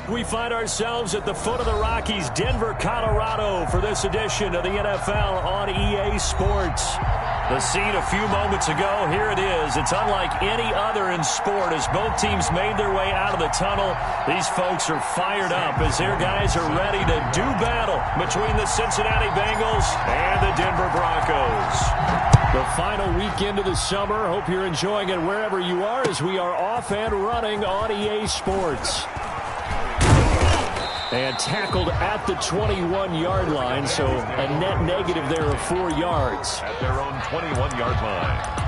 We find ourselves at the foot of the Rockies, Denver, Colorado, for this edition of the NFL on EA Sports. The scene a few moments ago, here it is. It's unlike any other in sport as both teams made their way out of the tunnel. These folks are fired up as their guys are ready to do battle between the Cincinnati Bengals and the Denver Broncos. The final weekend of the summer. Hope you're enjoying it wherever you are as we are off and running on EA Sports. And tackled at the 21-yard line, so a net negative there of 4 yards. At their own 21-yard line.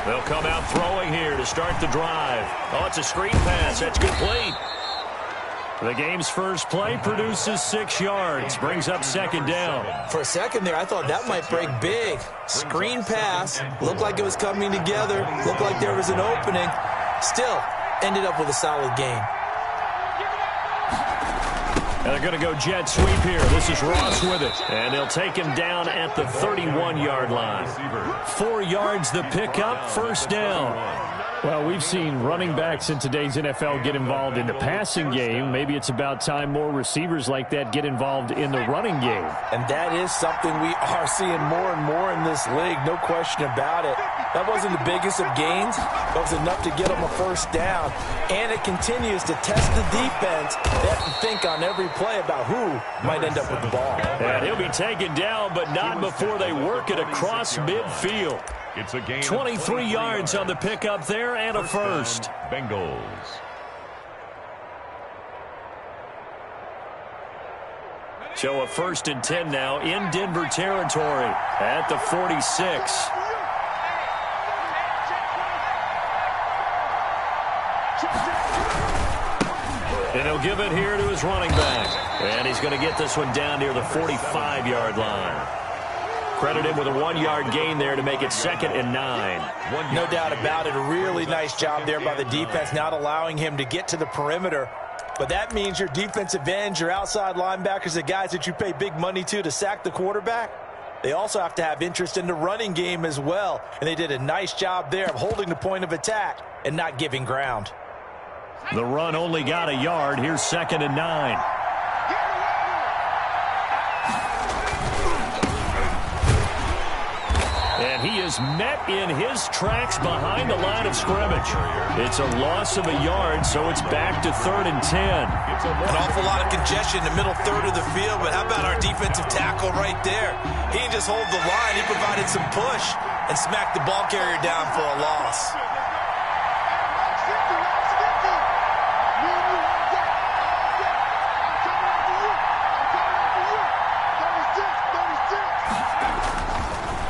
They'll come out throwing here to start the drive. Oh, it's a screen pass. That's complete. The game's first play produces 6 yards. Brings up second down. For a second there, I thought that might break big. Screen pass. Looked like it was coming together. Looked like there was an opening. Still, ended up with a solid gain. And they're going to go jet sweep here. This is Ross with it. And they'll take him down at the 31-yard line. 4 yards the pickup, first down. Well, we've seen running backs in today's NFL get involved in the passing game. Maybe it's about time more receivers like that get involved in the running game. And that is something we are seeing more and more in this league, no question about it. That wasn't the biggest of gains, but it was enough to get them a first down. And it continues to test the defense. They have to think on every play about who might end up with the ball. And he'll be taken down, but not before they work it across midfield. It's a gain 23 yards on the pickup there and a first. Bengals. So a 1st and 10 now in Denver territory at the 46. And he'll give it here to his running back. And he's going to get this one down near the 45-yard line. Credit him with a 1-yard gain there to make it 2nd and 9. No doubt about it. A really nice job there by the defense, not allowing him to get to the perimeter. But that means your defensive ends, your outside linebackers, the guys that you pay big money to sack the quarterback, they also have to have interest in the running game as well. And they did a nice job there of holding the point of attack and not giving ground. The run only got a yard. Here's 2nd and 9. And he is met in his tracks behind the line of scrimmage. It's a loss of a yard, so it's back to 3rd and 10. An awful lot of congestion in the middle third of the field, but how about our defensive tackle right there? He didn't just hold the line. He provided some push and smacked the ball carrier down for a loss.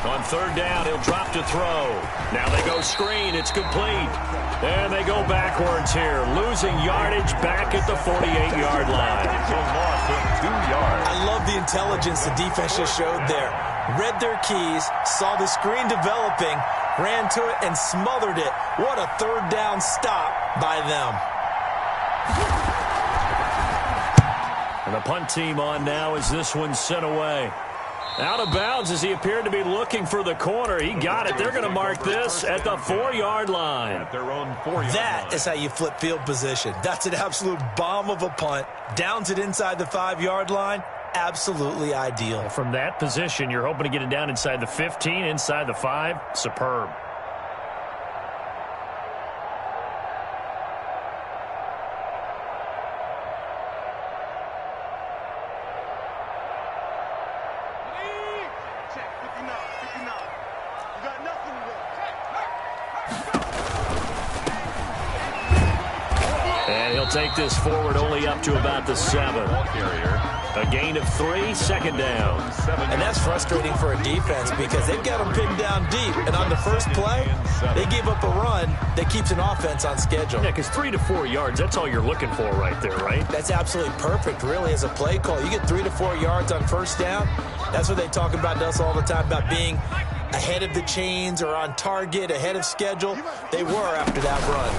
On 3rd down, he'll drop to throw. Now they go screen. It's complete. And they go backwards here, losing yardage back at the 48-yard line. It's a loss of 2 yards. I love the intelligence the defense just showed there. Read their keys, saw the screen developing, ran to it, and smothered it. What a 3rd down stop by them. And the punt team on now as this one's sent away. Out of bounds as he appeared to be looking for the corner. He got it. They're going to mark this at the 4-yard line. At their own 4-yard That line. is how you flip field position. That's an absolute bomb of a punt. Downs it inside the 5-yard line. Absolutely ideal. From that position, you're hoping to get it down inside the 15, inside the 5. Superb. take this forward only up to about the 7. A gain of 3, second down. And that's frustrating for a defense because they've got them pinned down deep. And on the first play, they give up a run that keeps an offense on schedule. Yeah, because 3 to 4 yards, that's all you're looking for right there, right? That's absolutely perfect, really, as a play call. You get 3 to 4 yards on first down. That's what they talk about to us all the time, about being ahead of the chains or on target, ahead of schedule. They were after that run.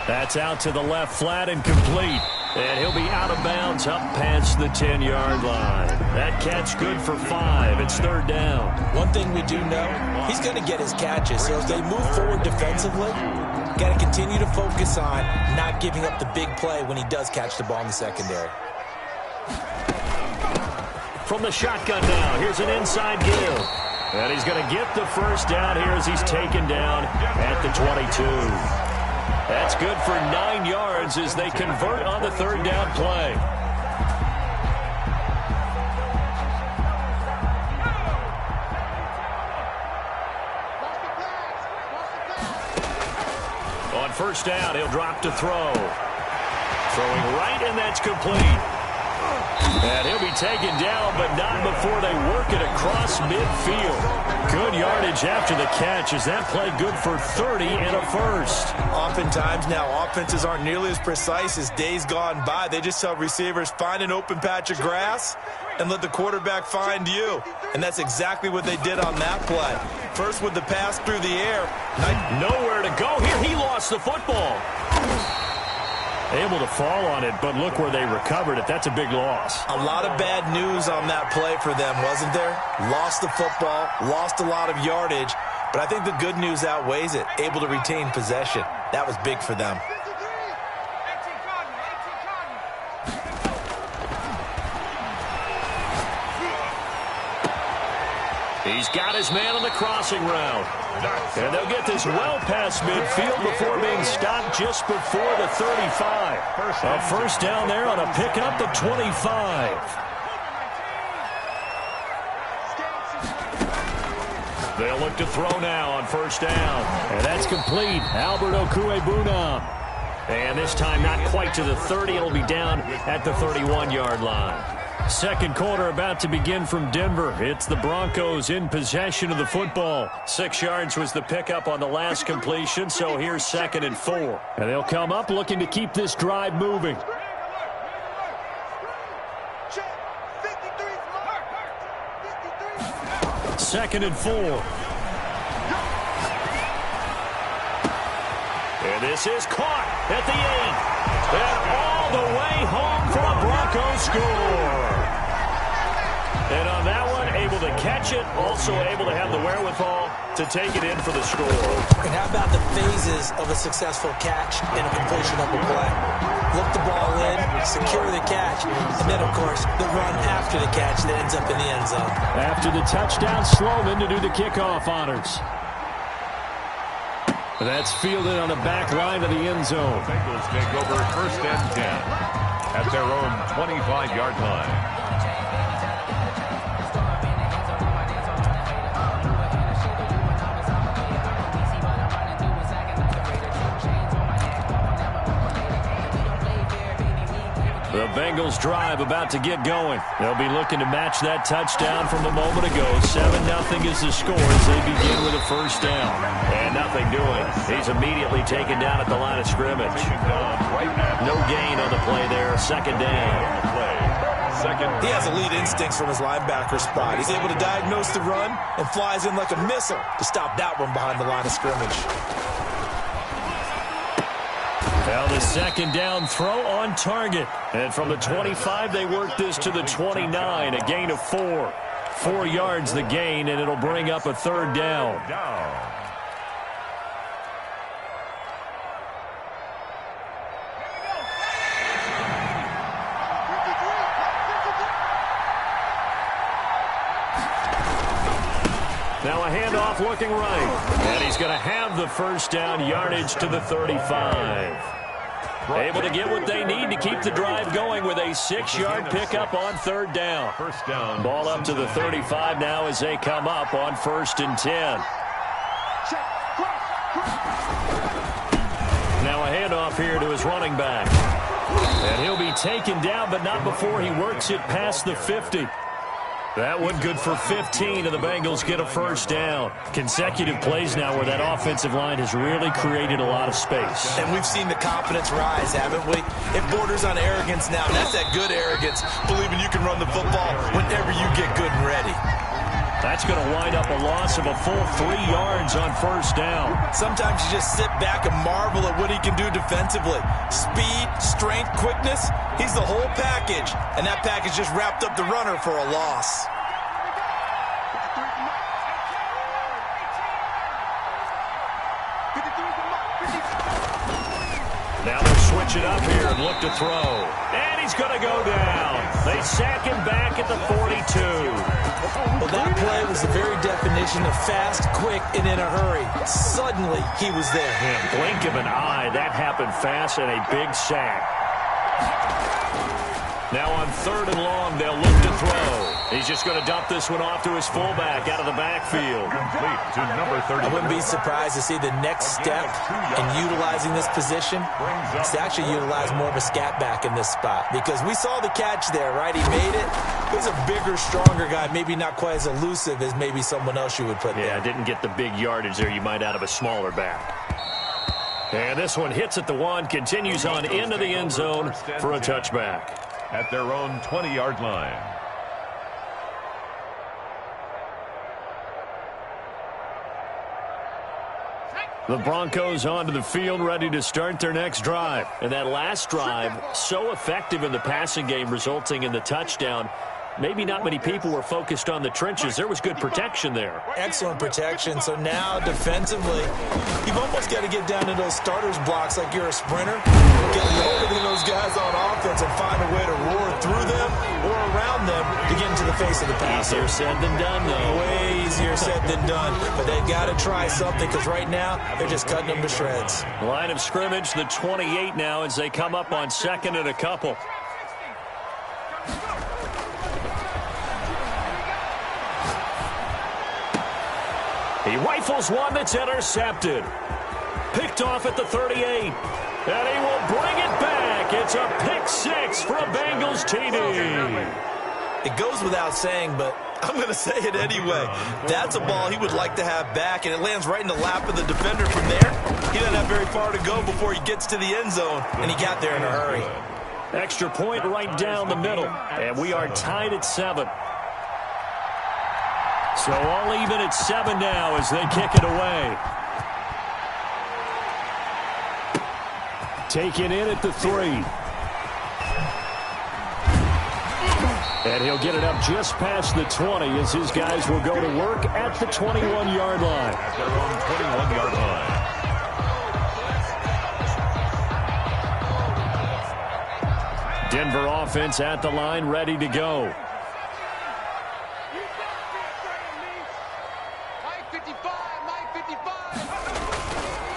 That's out to the left flat and complete. And he'll be out of bounds up past the 10-yard line. That catch good for 5. It's third down. One thing we do know, he's going to get his catches. So as they move forward defensively, got to continue to focus on not giving up the big play when he does catch the ball in the secondary. From the shotgun now, here's an inside give. And he's going to get the first down here as he's taken down at the 22. That's good for 9 yards as they convert on the third down play. On first down, he'll drop to throw. Throwing right, and that's complete. And he'll be taken down, but not before they work it across midfield. Good yardage after the catch. Is that play good for 30 and a first? Oftentimes now, offenses aren't nearly as precise as days gone by. They just tell receivers, find an open patch of grass and let the quarterback find you. And that's exactly what they did on that play. First with the pass through the air. Nowhere to go here. He lost the football. Able to fall on it, but look where they recovered it. That's a big loss. A lot of bad news on that play for them, wasn't there? Lost the football, lost a lot of yardage, but I think the good news outweighs it. Able to retain possession. That was big for them. He's got his man on the crossing route. And they'll get this well past midfield before being stopped just before the 35. A first down there on a pickup at 25. They'll look to throw now on first down. And that's complete. Albert Okwuegbunam. And this time not quite to the 30. It'll be down at the 31-yard line. Second quarter about to begin from Denver. It's the Broncos in possession of the football. 6 yards was the pickup on the last completion, so here's 2nd and 4. And they'll come up looking to keep this drive moving. Second and 4. And this is caught at the 8. And all the way home for a Broncos score. And on that one, able to catch it, also able to have the wherewithal to take it in for the score. And how about the phases of a successful catch and a completion of a play? Look the ball in, secure the catch, and then, of course, the run after the catch that ends up in the end zone. After the touchdown, Sloman to do the kickoff honors. That's fielded on the back line of the end zone. Bengals take over 1st and 10 at their own 25-yard line. The Bengals drive about to get going. They'll be looking to match that touchdown from a moment ago. 7-0 is the score as they begin with a first down. And nothing doing. He's immediately taken down at the line of scrimmage. No gain on the play there. 2nd down. He has elite instincts from his linebacker spot. He's able to diagnose the run and flies in like a missile to stop that one behind the line of scrimmage. Now the 2nd down throw on target. And from the 25, they work this to the 29, a gain of 4. 4 yards the gain, and it'll bring up a 3rd down. Now a handoff looking right. And he's going to have the first down, yardage to the 35. Able to get what they need to keep the drive going with a 6-yard pickup on 3rd down. First down. Ball up to the 35 now as they come up on 1st and 10. Now Now a handoff here to his running back. And he'll be taken down, but not before he works it past the 50. That one good for 15, and the Bengals get a first down. Consecutive plays now where that offensive line has really created a lot of space. And we've seen the confidence rise, haven't we? It borders on arrogance now, and that's that good arrogance, believing you can run the football whenever you get good and ready. That's going to wind up a loss of a full 3 yards on first down. Sometimes you just sit back and marvel at what he can do defensively. Speed, strength, quickness, he's the whole package. And that package just wrapped up the runner for a loss. Now they'll switch it up here and look to throw. And he's going to go down. They sack him back at the 42. Well, that play was the very definition of fast, quick, and in a hurry. Suddenly, he was there. Yeah, blink of an eye. That happened fast and a big sack. Now on 3rd and long, they'll look to throw. He's just going to dump this one off to his fullback out of the backfield. Complete to number 30. I wouldn't be surprised to see the next step in utilizing this position is to actually utilize more of a scat back in this spot. Because we saw the catch there, right? He made it. He's a bigger, stronger guy, maybe not quite as elusive as maybe someone else you would put there. Yeah, didn't get the big yardage there you might out of a smaller back. And this one hits at the 1, continues on into the end zone for a touchback. At their own 20-yard line. The Broncos onto the field, ready to start their next drive. And that last drive, so effective in the passing game, resulting in the touchdown. Maybe not many people were focused on the trenches. There was good protection there. Excellent protection. So now defensively, you've almost got to get down to those starters blocks like you're a sprinter. Get lower than those guys on offense and find a way to roar through them or around them to get into the face of the passer. Easier said than done, though. Way easier said than done. But they've got to try something because right now they're just cutting them to shreds. Line of scrimmage, the 28 now as they come up on 2nd and a couple. He rifles one that's intercepted. Picked off at the 38. And he will bring it back. It's a pick 6 for a Bengals TD. It goes without saying, but I'm going to say it anyway. That's a ball he would like to have back, and it lands right in the lap of the defender from there. He doesn't have very far to go before he gets to the end zone, and he got there in a hurry. Extra point right down the middle, and we are tied at 7. So all even at 7 now as they kick it away. Taken in at the 3. And he'll get it up just past the 20 as his guys will go to work at the 21-yard line. At their own 21-yard line. Denver offense at the line, ready to go.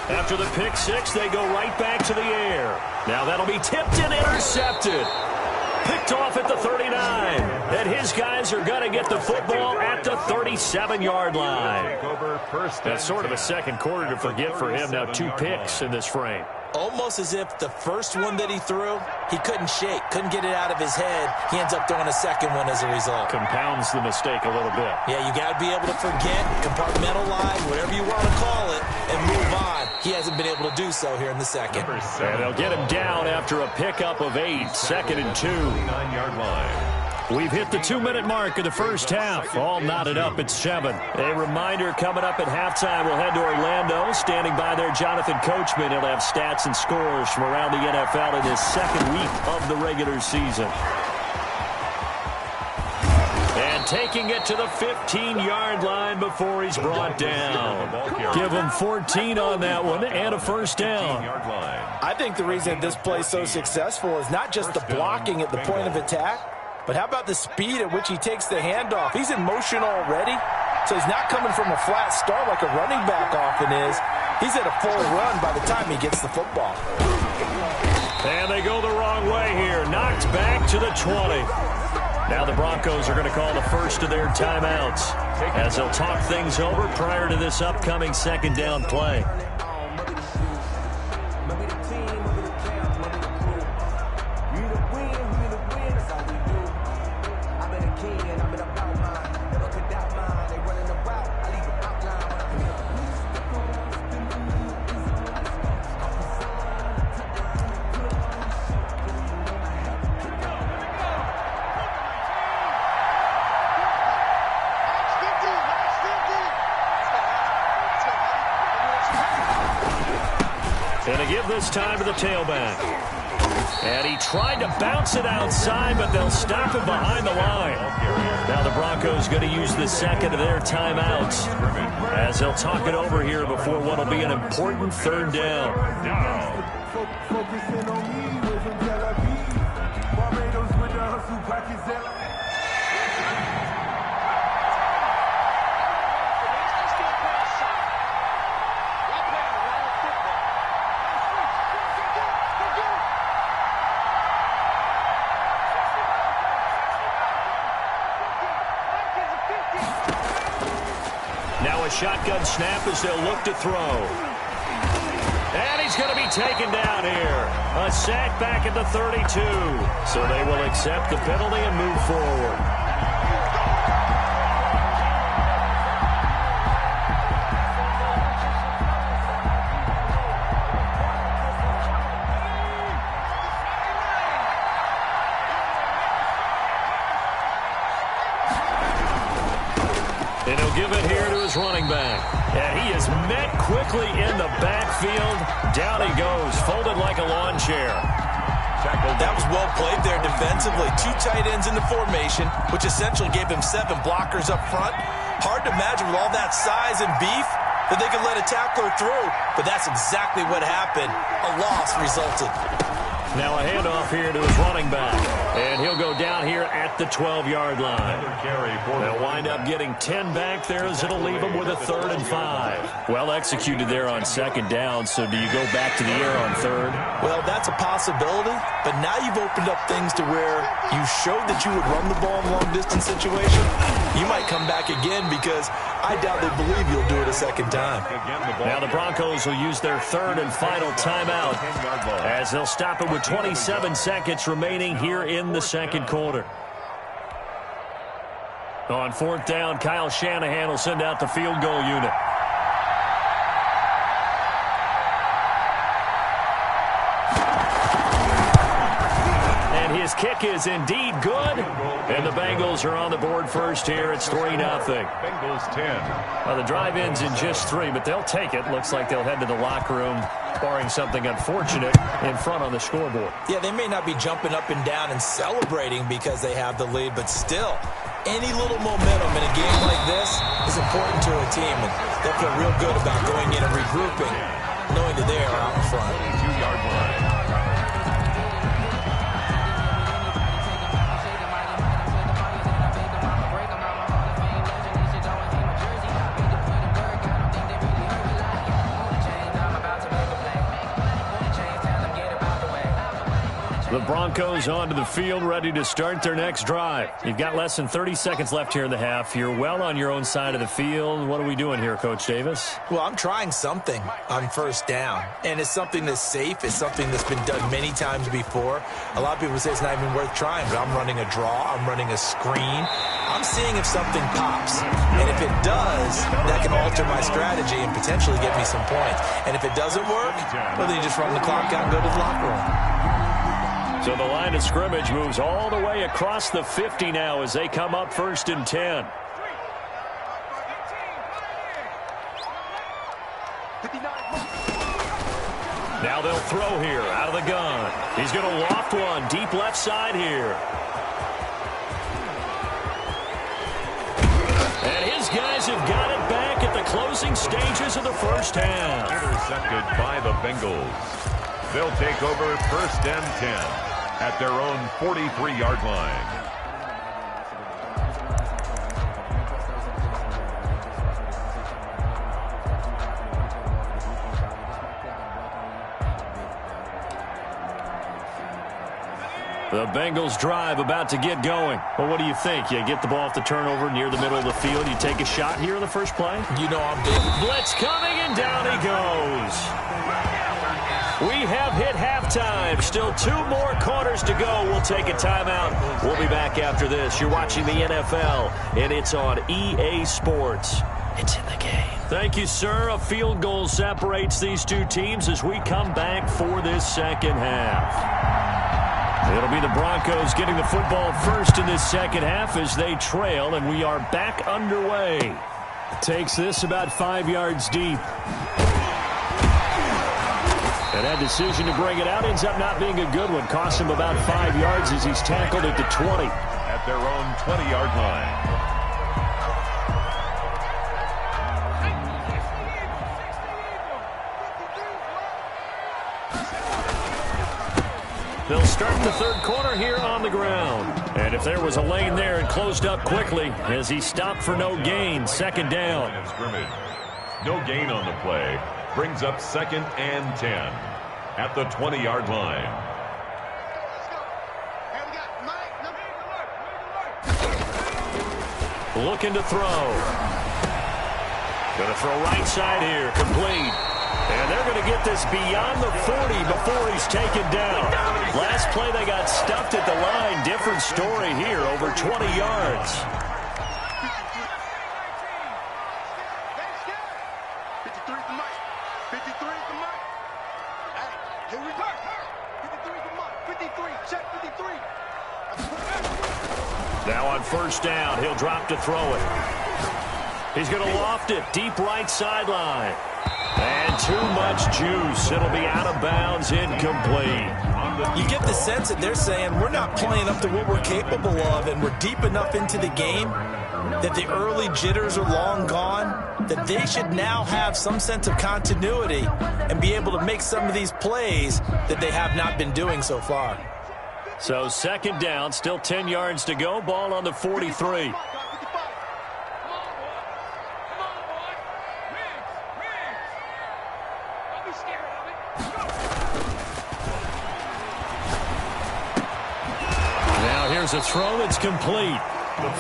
After the pick 6, they go right back to the air. Now that'll be tipped and intercepted. Picked off at the 39. And his guys are going to get the football at the 37-yard line. That's sort of a second quarter to forget for him. Now 2 picks in this frame. Almost as if the first one that he threw, he couldn't shake, couldn't get it out of his head. He ends up throwing a second one as a result. Compounds the mistake a little bit. Yeah, you got to be able to forget, compartmentalize, whatever you want to call it, and move on. He hasn't been able to do so here in the second. And they'll get him down after a pickup of 8, 2nd and 2. 9-yard line. We've hit the 2-minute mark of the first half. All knotted up at 7. A reminder coming up at halftime. We'll head to Orlando. Standing by there, Jonathan Coachman. He'll have stats and scores from around the NFL in his second week of the regular season. And taking it to the 15-yard line before he's brought down. Give him 14 on that one and a first down. I think the reason this play is so successful is not just the blocking at the point of attack, but how about the speed at which he takes the handoff? He's in motion already, so he's not coming from a flat start like a running back often is. He's at a full run by the time he gets the football. And they go the wrong way here. Knocked back to the 20. Now the Broncos are going to call the first of their timeouts as they'll talk things over prior to this upcoming second down play. this time to the tailback. And he tried to bounce it outside, but they'll stop him behind the line. Now the Broncos going to use the second of their timeouts as they'll talk it over here before what will be an important third down. Now a shotgun snap as they'll look to throw. And he's going to be taken down here. A sack back at the 32. So they will accept the penalty and move forward. And he'll give it here to his running back. And he is met quickly in the backfield. Down he goes, folded like a lawn chair. That was well played there defensively. 2 tight ends in the formation, which essentially gave him 7 blockers up front. Hard to imagine with all that size and beef that they could let a tackler through. But that's exactly what happened. A loss resulted. Now a handoff here to his running back. And he'll go down here at the 12-yard line. They'll wind up getting 10 back there as it'll leave them with a 3rd and 5. Well executed there on 2nd down, so do you go back to the air on 3rd? Well, that's a possibility, but now you've opened up things to where you showed that you would run the ball in long-distance situation. You might come back again because I doubt they believe you'll do it a 2nd time. Now the Broncos will use their 3rd and final timeout as they'll stop it with 27 seconds remaining here in the 2nd quarter. On 4th down, Kyle Shanahan will send out the field goal unit. And his kick is indeed good. And the Bengals are on the board first here. It's 3-0. Bengals 10. Well, the drive ends in just 3, but they'll take it. Looks like they'll head to the locker room, barring something unfortunate, in front on the scoreboard. Yeah, they may not be jumping up and down and celebrating because they have the lead, but still, any little momentum in a game like this is important to a team, and they'll feel real good about going in and regrouping, knowing that they are out in front. 22-yard line. The Broncos onto the field, ready to start their next drive. You've got less than 30 seconds left here in the half. You're well on your own side of the field. What are we doing here, Coach Davis? Well, I'm trying something on 1st down, and it's something that's safe. It's something that's been done many times before. A lot of people say it's not even worth trying, but I'm running a draw. I'm running a screen. I'm seeing if something pops, and if it does, that can alter my strategy and potentially get me some points. And if it doesn't work, well, then you just run the clock out and go to the locker room. So the line of scrimmage moves all the way across the 50 now as they come up 1st and 10. Now they'll throw here out of the gun. He's going to loft one deep left side here. And his guys have got it back at the closing stages of the 1st half. Intercepted by the Bengals. They'll take over 1st and 10 at their own 43-yard line. The Bengals drive about to get going. Well, what do you think? You get the ball off the turnover near the middle of the field. You take a shot here in the first play? You know I'm big. Blitz coming, and down he goes. We have hit halftime. Still 2 more quarters to go. We'll take a timeout. We'll be back after this. You're watching the NFL, and it's on EA Sports. It's in the game. Thank you, sir. A field goal separates these 2 teams as we come back for this 2nd half. It'll be the Broncos getting the football first in this 2nd half as they trail, and we are back underway. Takes this about 5 yards deep. And that decision to bring it out ends up not being a good one. Costs him about 5 yards as he's tackled at the 20. At their own 20-yard line. They'll start the third quarter here on the ground. And if there was a lane there, it closed up quickly as he stopped for no gain. Second down. No gain on the play. Brings up 2nd and 10 at the 20-yard line. Looking to throw. Going to throw right side here. Complete. And they're going to get this beyond the 40 before he's taken down. Last play they got stuffed at the line. Different story here, over 20 yards. Now on first down, he'll drop to throw it. He's going to loft it deep right sideline. And too much juice. It'll be out of bounds, incomplete. You get the sense that they're saying we're not playing up to what we're capable of, and we're deep enough into the game that the early jitters are long gone, that they should now have some sense of continuity and be able to make some of these plays that they have not been doing so far. So second down, still 10 yards to go. Ball on the 43. Now here's a throw that's complete.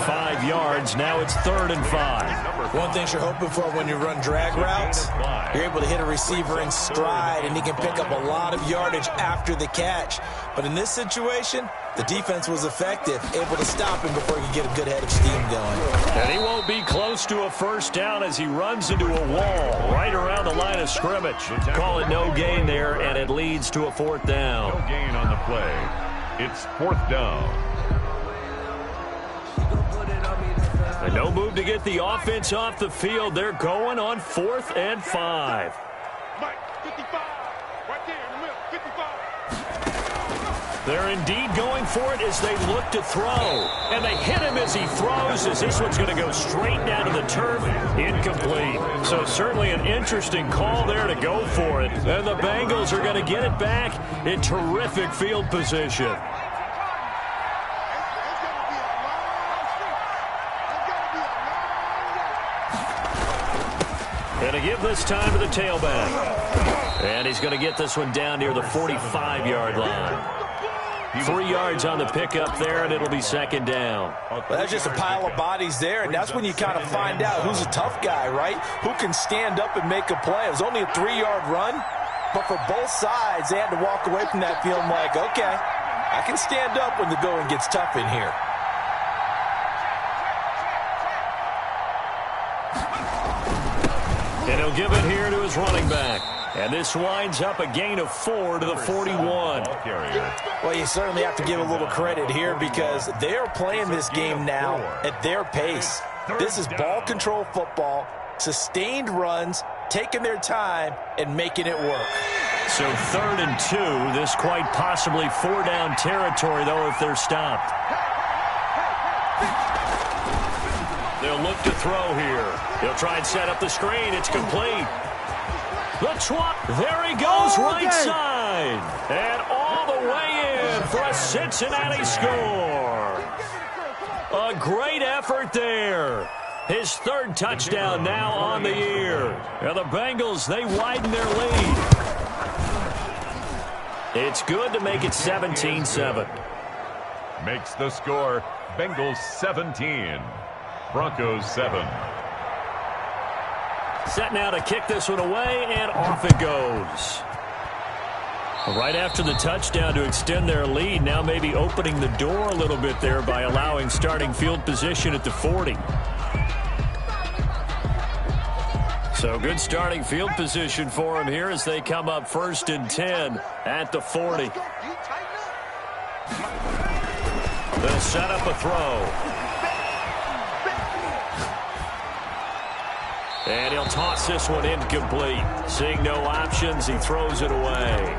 5 yards. Now it's 3rd and 5. One thing you're hoping for when you run drag routes, you're able to hit a receiver in stride, and he can pick up a lot of yardage after the catch. But in this situation, the defense was effective, able to stop him before he could get a good head of steam going. And he won't be close to a first down as he runs into a wall right around the line of scrimmage. Call it no gain there, and it leads to a 4th down. No gain on the play. It's 4th down. And no move to get the offense off the field. They're going on 4th and 5. They're indeed going for it as they look to throw. And they hit him as he throws, as this one's going to go straight down to the turf. Incomplete. So certainly an interesting call there to go for it. And the Bengals are going to get it back in terrific field position. Going to give this time to the tailback. And he's going to get this one down near the 45-yard line. 3 yards on the pickup there, and it'll be 2nd down. Well, that's just a pile of bodies there, and that's when you kind of find out who's a tough guy, right? Who can stand up and make a play. It was only a 3-yard run, but for both sides, they had to walk away from that feeling like, okay, I can stand up when the going gets tough in here. And he'll give it here to his running back. And this winds up a gain of 4 to the 41. Well, you certainly have to give a little credit here because they are playing this game now at their pace. This is ball control football, sustained runs, taking their time, and making it work. So 3rd and 2. This quite possibly 4-down territory, though, if they're stopped. They'll look to throw here. He'll try and set up the screen. It's complete. There he goes, right side. And all the way in for a Cincinnati score. A great effort there. His 3rd touchdown now on the year. And the Bengals, they widen their lead. It's good to make it 17-7. Makes the score Bengals 17. Broncos 7. Set now to kick this one away, and off it goes. Right after the touchdown to extend their lead, now maybe opening the door a little bit there by allowing starting field position at the 40. So good starting field position for him here as they come up 1st and 10 at the 40. They'll set up a throw. And he'll toss this one incomplete. Seeing no options, he throws it away.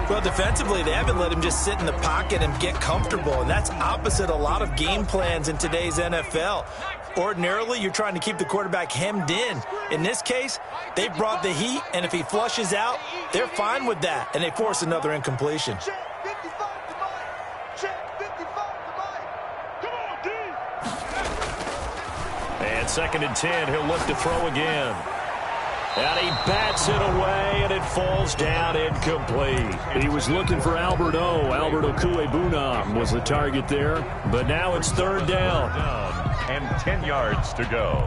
Well, defensively, they haven't let him just sit in the pocket and get comfortable, and that's opposite a lot of game plans in today's NFL. Ordinarily, you're trying to keep the quarterback hemmed in. In this case, they brought the heat, and if he flushes out, they're fine with that, and they force another incompletion. And 2nd and 10, he'll look to throw again. And he bats it away, and it falls down incomplete. He was looking for Albert O. Albert Okuebunam was the target there, but now it's 3rd down. And 10 yards to go.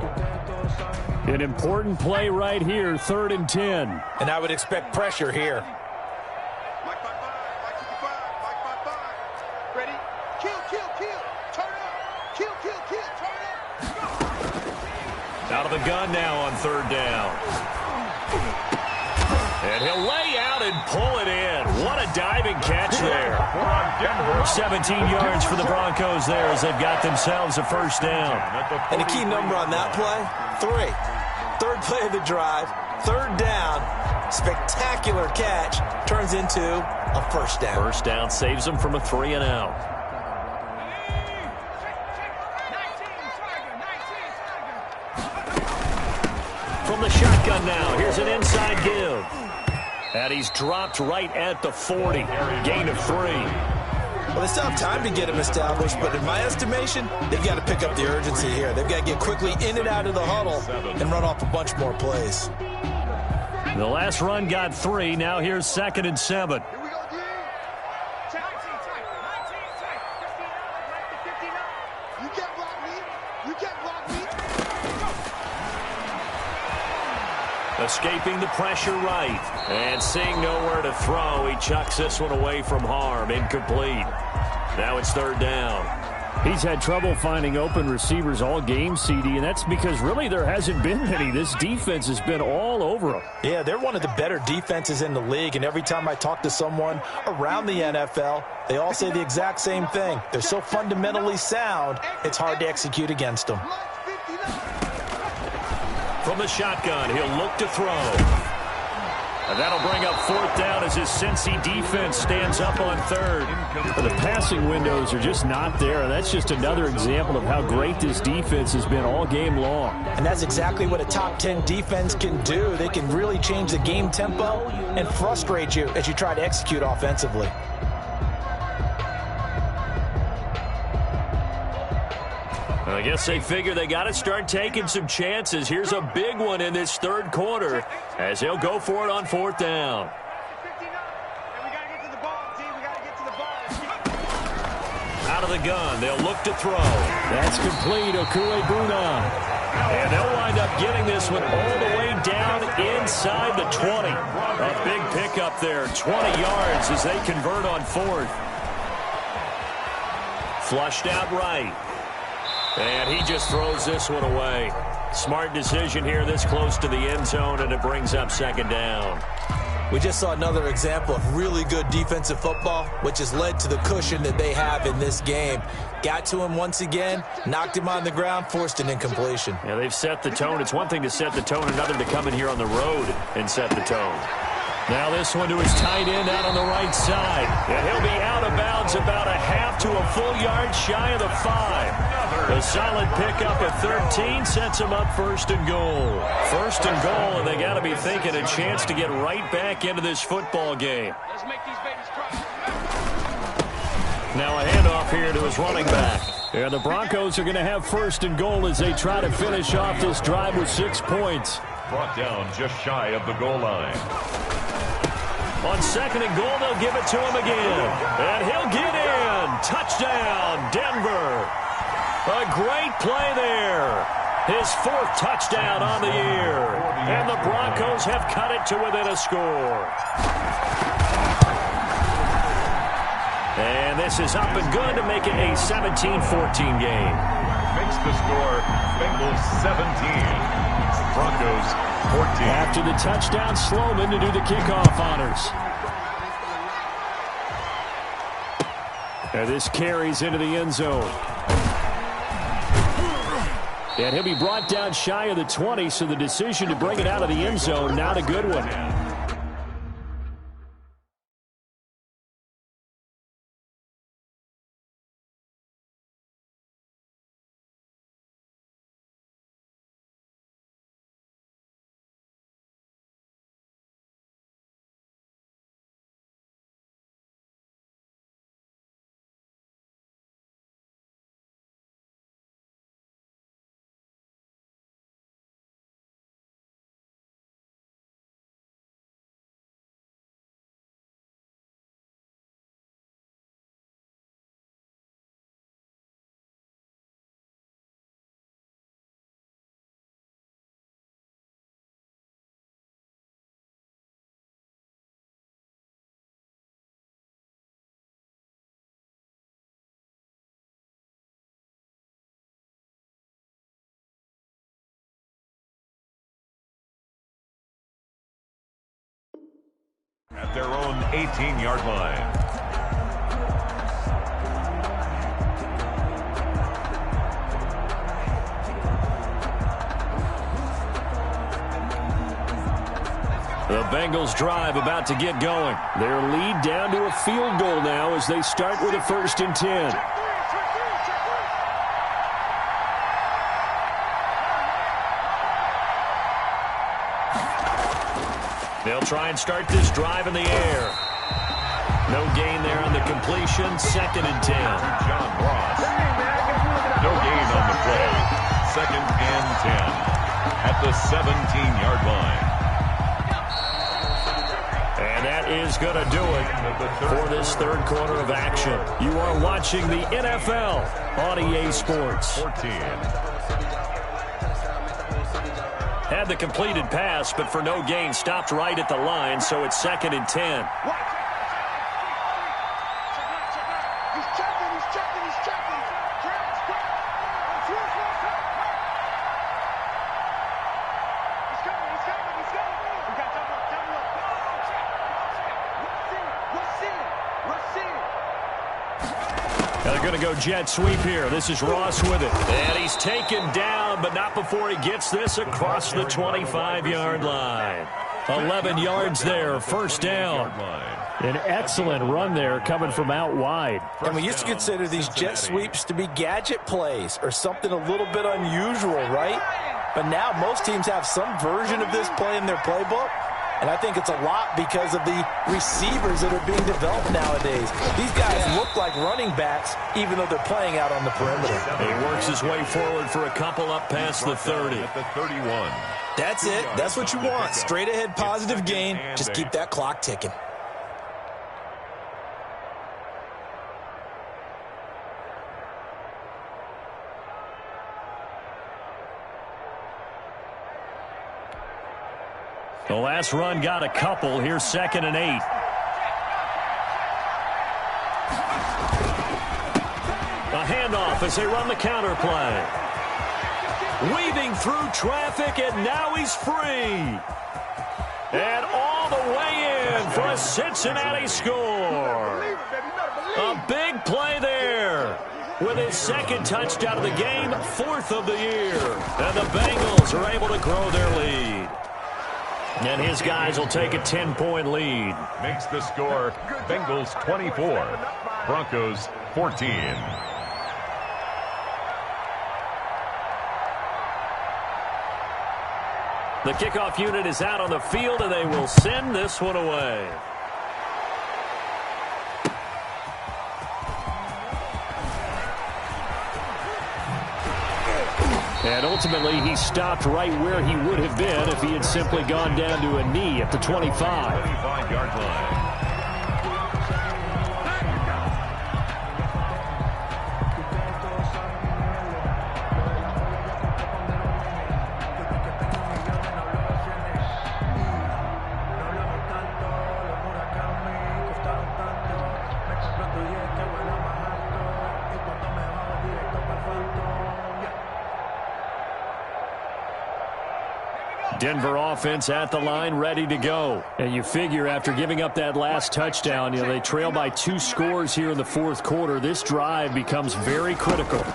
An important play right here, 3rd and 10. And I would expect pressure here. Out of the gun now on 3rd down. And he'll lay out and pull it in. What a diving catch there. 17 yards for the Broncos there as they've got themselves a 1st down. And a key number on that play, 3. 3rd play of the drive, 3rd down, spectacular catch, turns into a 1st down. 1st down saves them from a 3 and out. From the shotgun now, here's an inside give. And he's dropped right at the 40. Gain of 3. Well, they still have time to get him established, but in my estimation, they've got to pick up the urgency here. They've got to get quickly in and out of the huddle and run off a bunch more plays. The last run got 3. Now here's 2nd and 7. Escaping the pressure right. And seeing nowhere to throw, he chucks this one away from harm. Incomplete. Now it's 3rd down. He's had trouble finding open receivers all game, CD, and that's because really there hasn't been many. This defense has been all over him. Yeah, they're one of the better defenses in the league, and every time I talk to someone around the NFL, they all say the exact same thing. They're so fundamentally sound, it's hard to execute against them. From the shotgun, he'll look to throw. And that'll bring up 4th down as his Cincy defense stands up on 3rd. The passing windows are just not there. That's just another example of how great this defense has been all game long. And that's exactly what a top 10 defense can do. They can really change the game tempo and frustrate you as you try to execute offensively. I guess they figure they got to start taking some chances. Here's a big one in this 3rd quarter as he'll go for it on 4th down. Out of the gun, they'll look to throw. That's complete, Okuebunam. And they'll wind up getting this one all the way down inside the 20. A big pickup there, 20 yards as they convert on 4th. Flushed out right. And he just throws this one away. Smart decision here this close to the end zone, and it brings up 2nd down. We just saw another example of really good defensive football, which has led to the cushion that they have in this game. Got to him once again, knocked him on the ground, forced an incompletion. Yeah, they've set the tone. It's one thing to set the tone, another to come in here on the road and set the tone. Now this one to his tight end out on the right side. And he'll be out of bounds about a half to a full yard shy of the 5. A solid pickup at 13 sets him up 1st and goal. 1st and goal, and they got to be thinking a chance to get right back into this football game. Let's make these babies cry. Now a handoff here to his running back. And the Broncos are going to have 1st and goal as they try to finish off this drive with 6 points. Brought down just shy of the goal line. On 2nd and goal, they'll give it to him again. And he'll get in. Touchdown, Denver. A great play there. His 4th touchdown on the year. And the Broncos have cut it to within a score. And this is up and good to make it a 17-14 game. Makes the score Bengals 17. Broncos 14. After the touchdown, Sloman to do the kickoff honors. And this carries into the end zone. And he'll be brought down shy of the 20, so the decision to bring it out of the end zone, not a good one. At their own 18-yard line. The Bengals drive about to get going. Their lead down to a field goal now as they start with a 1st and 10. They'll try and start this drive in the air. No gain there on the completion. 2nd and 10. John Ross. No gain on the play. 2nd and 10 at the 17-yard line. And that is going to do it for this third quarter of action. You are watching the NFL on EA Sports. 14. Had the completed pass, but for no gain, stopped right at the line, so it's 2nd and 10. They're going to go jet sweep here. This is Ross with it. And he's taken down, but not before he gets this across the 25-yard line. 11 yards there, 1st down. An excellent run there coming from out wide. And we used to consider these jet sweeps to be gadget plays or something a little bit unusual, right? But now most teams have some version of this play in their playbook. And I think it's a lot because of the receivers that are being developed nowadays. These guys look like running backs, even though they're playing out on the perimeter. He works his way forward for a couple up past the 30. At the 31. That's it. That's what you want. Straight ahead positive gain. Just keep that clock ticking. The last run got a couple. Here's 2nd and 8. A handoff as they run the counter play. Weaving through traffic, and now he's free. And all the way in for a Cincinnati score. A big play there. With his 2nd touchdown of the game, 4th of the year. And the Bengals are able to grow their lead. And his guys will take a 10-point lead. Makes the score Bengals 24, Broncos 14. The kickoff unit is out on the field, and they will send this one away. And ultimately, he stopped right where he would have been if he had simply gone down to a knee at the 25. 25-yard line. Denver offense at the line, ready to go. And you figure after giving up that last touchdown, they trail by 2 scores here in the 4th quarter. This drive becomes very critical.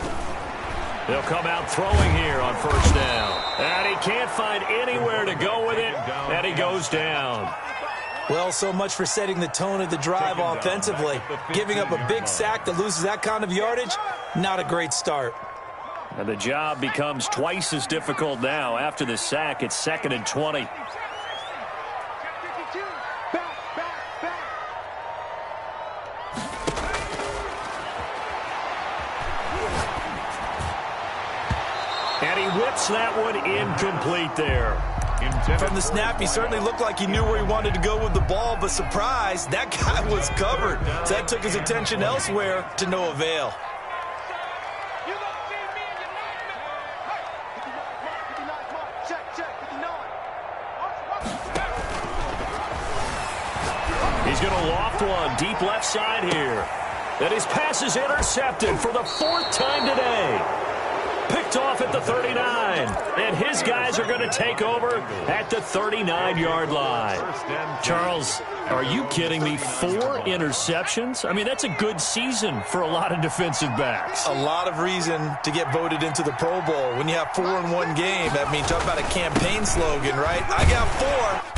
They'll come out throwing here on first down. And he can't find anywhere to go with it, and he goes down. Well, so much for setting the tone of the drive offensively. Giving up a big sack that loses that kind of yardage, not a great start. And the job becomes twice as difficult now. After the sack, it's 2nd and 20. And he whips that one incomplete there. From the snap, he certainly looked like he knew where he wanted to go with the ball, but surprise, that guy was covered. So that took his attention elsewhere to no avail. He's going to loft one deep left side here. And his pass is intercepted for the 4th time today. Picked off at the 39. And his guys are going to take over at the 39-yard line. Charles, are you kidding me? 4 interceptions? I mean, that's a good season for a lot of defensive backs. A lot of reason to get voted into the Pro Bowl. When you have 4 in one game, that means talk about a campaign slogan, right? I got 4.